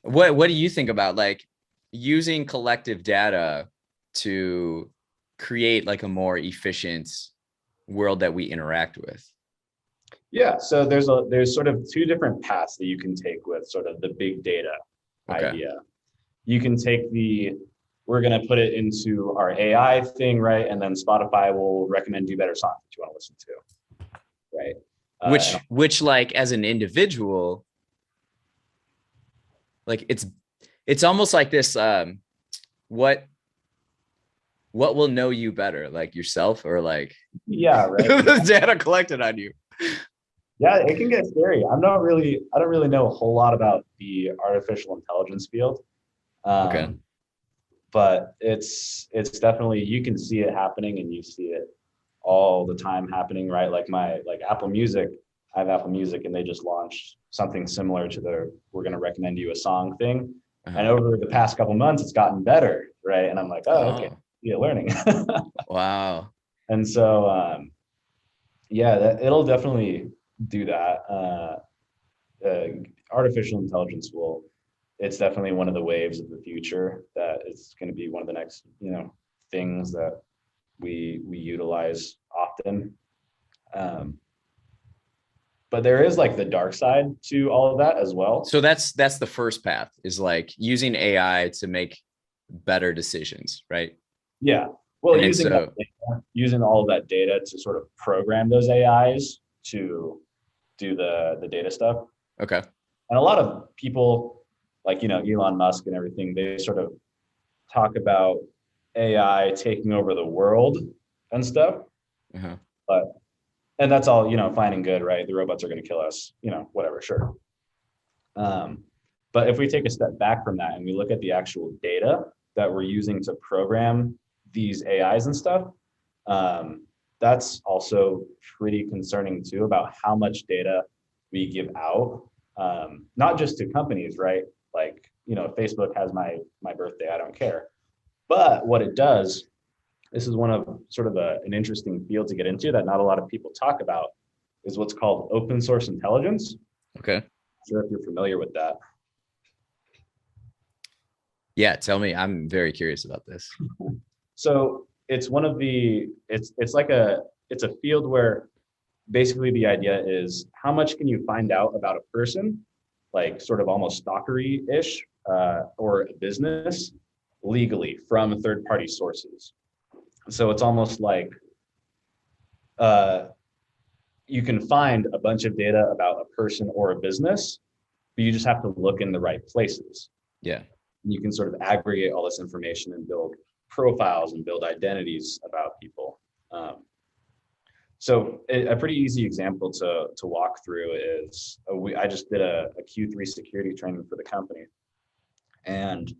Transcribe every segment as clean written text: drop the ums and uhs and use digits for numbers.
What do you think about like using collective data to create like a more efficient world that we interact with? Yeah, so there's sort of two different paths that you can take with sort of the big data Okay. idea. You can take we're going to put it into our AI thing, right? And then Spotify will recommend you better songs that you want to listen to, right? Which like as an individual, like it's almost like this what what will know you better, like yourself or like Yeah, right. Yeah, the data collected on you? yeah, it can get scary. I don't really know a whole lot about the artificial intelligence field. Okay. Um, but it's definitely, you can see it happening and you see it all the time happening, right? Like Apple Music, I have Apple Music and they just launched something similar to the we're going to recommend you a song thing. And Uh-huh. over the past couple months, it's gotten better, right? And I'm like, oh, okay, Oh, yeah, learning. wow. And so yeah, it'll definitely do that. Uh, Artificial intelligence will, it's definitely one of the waves of the future that is going to be one of the next, things that we utilize often. Um, but there is like the dark side to all of that as well. So that's the first path, is like using AI to make better decisions, right? Yeah. Well, And then so using all of that data to sort of program those AIs to do the data stuff. okay. And a lot of people like, Elon Musk and everything, they sort of talk about AI taking over the world and stuff. Uh-huh. But and that's all, fine and good, right? The robots are going to kill us, whatever, sure. Um, but if we take a step back from that and we look at the actual data that we're using to program these AIs and stuff, um, that's also pretty concerning too, about how much data we give out, not just to companies, right? Like, if Facebook has my birthday, I don't care. But what it does, this is one of sort of an interesting field to get into that not a lot of people talk about, is what's called open source intelligence. Okay. Not sure if you're familiar with that. Yeah, tell me. I'm very curious about this. So it's one of the it's a field where basically the idea is how much can you find out about a person, like sort of almost stalkery-ish, or a business legally from third-party sources. So it's almost like uh, you can find a bunch of data about a person or a business, but you just have to look in the right places. Yeah. You can sort of aggregate all this information and build profiles and build identities about people. So a pretty easy example to walk through is I just did a Q3 security training for the company. And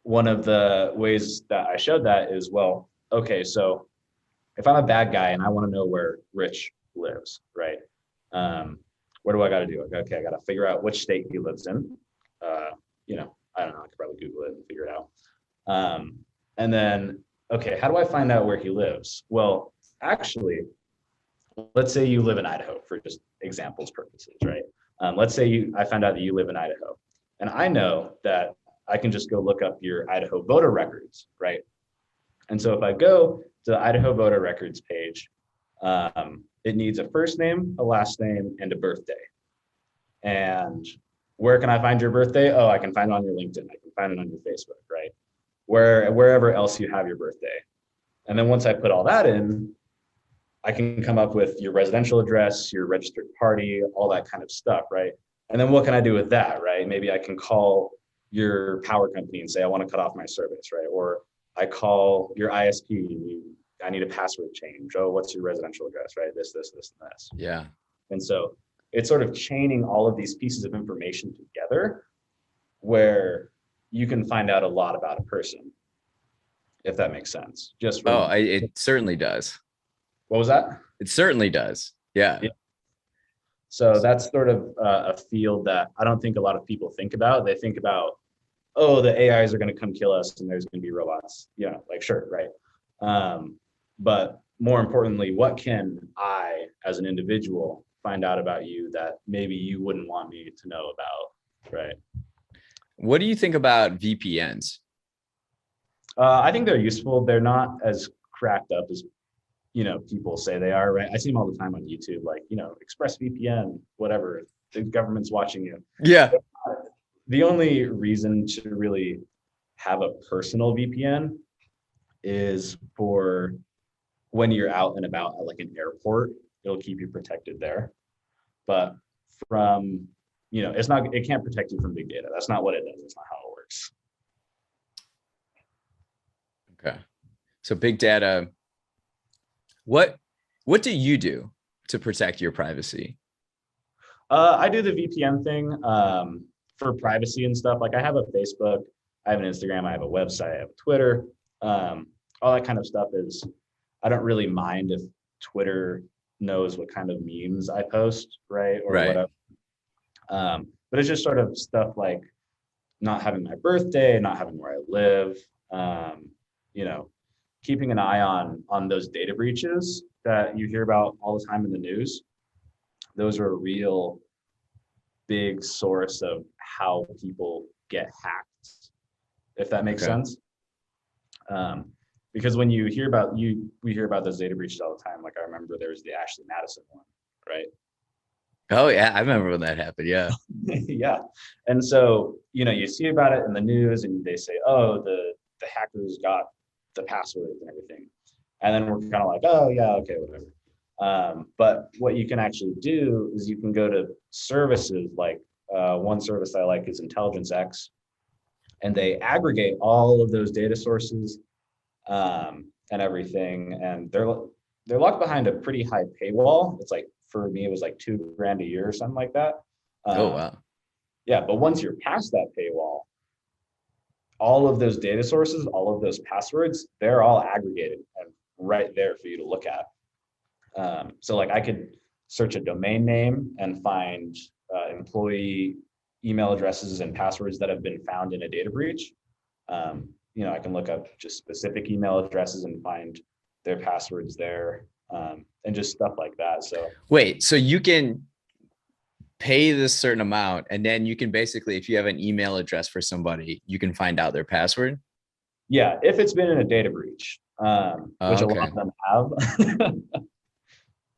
one of the ways that I showed that is, well, okay, so if I'm a bad guy and I want to know where Rich lives, right? What do I got to do? Okay, I got to figure out which state he lives in. I don't know. I could probably Google it and figure it out. And then, okay, how do I find out where he lives? Well, actually, let's say you live in Idaho for just examples purposes, right? Let's say I found out that you live in Idaho, and I know that I can just go look up your Idaho voter records, right? And so if I go to the Idaho voter records page, it needs a first name, a last name, and a birthday. And where can I find your birthday? Oh, I can find it on your LinkedIn. I can find it on your Facebook, right? Wherever else you have your birthday. And then once I put all that in, I can come up with your residential address, your registered party, all that kind of stuff, right? And then what can I do with that, right? Maybe I can call your power company and say, I want to cut off my service, right? Or I call your ISP and I need a password change. Oh, what's your residential address, right? This, and this. Yeah. And so it's sort of chaining all of these pieces of information together where you can find out a lot about a person, if that makes sense. Just Oh, from, it certainly does. what was that? It certainly does. Yeah. Yeah. So that's sort of a field that I don't think a lot of people think about. They think about, oh, the AIs are going to come kill us and there's going to be robots. Yeah, like sure, right. But more importantly, what can I, as an individual, find out about you that maybe you wouldn't want me to know about, right? What do you think about VPNs? I think they're useful. They're not as cracked up as people say they are, right? I see them all the time on YouTube, like ExpressVPN, whatever. The government's watching you. Yeah. The only reason to really have a personal VPN is for when you're out and about at like an airport. It'll keep you protected there. But from, it can't protect you from big data. That's not what it does. That's not how it works. Okay. So big data. What do you do to protect your privacy? I do the VPN thing for privacy and stuff. Like I have a Facebook, I have an Instagram, I have a website, I have a Twitter. All that kind of stuff is, I don't really mind if Twitter knows what kind of memes I post, right? Or whatever. But it's just sort of stuff like not having my birthday, not having where I live, keeping an eye on those data breaches that you hear about all the time in the news. Those are a real big source of how people get hacked, if that makes sense. Because when you hear about we hear about those data breaches all the time. Like I remember there was the Ashley Madison one, right? Oh yeah, I remember when that happened. Yeah. Yeah. And so, you see about it in the news and they say, oh, the hackers got the passwords and everything. And then we're kind of like, oh yeah, okay, whatever. But what you can actually do is you can go to services like one service I like is Intelligence X, and they aggregate all of those data sources and everything. And they're locked behind a pretty high paywall. It's like, for me, it was like $2,000 a year or something like that. Oh wow. Yeah, but once you're past that paywall, all of those data sources, all of those passwords, they're all aggregated and right there for you to look at. So like I could search a domain name and find employee email addresses and passwords that have been found in a data breach. I can look up just specific email addresses and find their passwords there, and just stuff like that. So wait, so you can pay this certain amount and then you can basically, if you have an email address for somebody, you can find out their password? Yeah, if it's been in a data breach, which a lot of them have.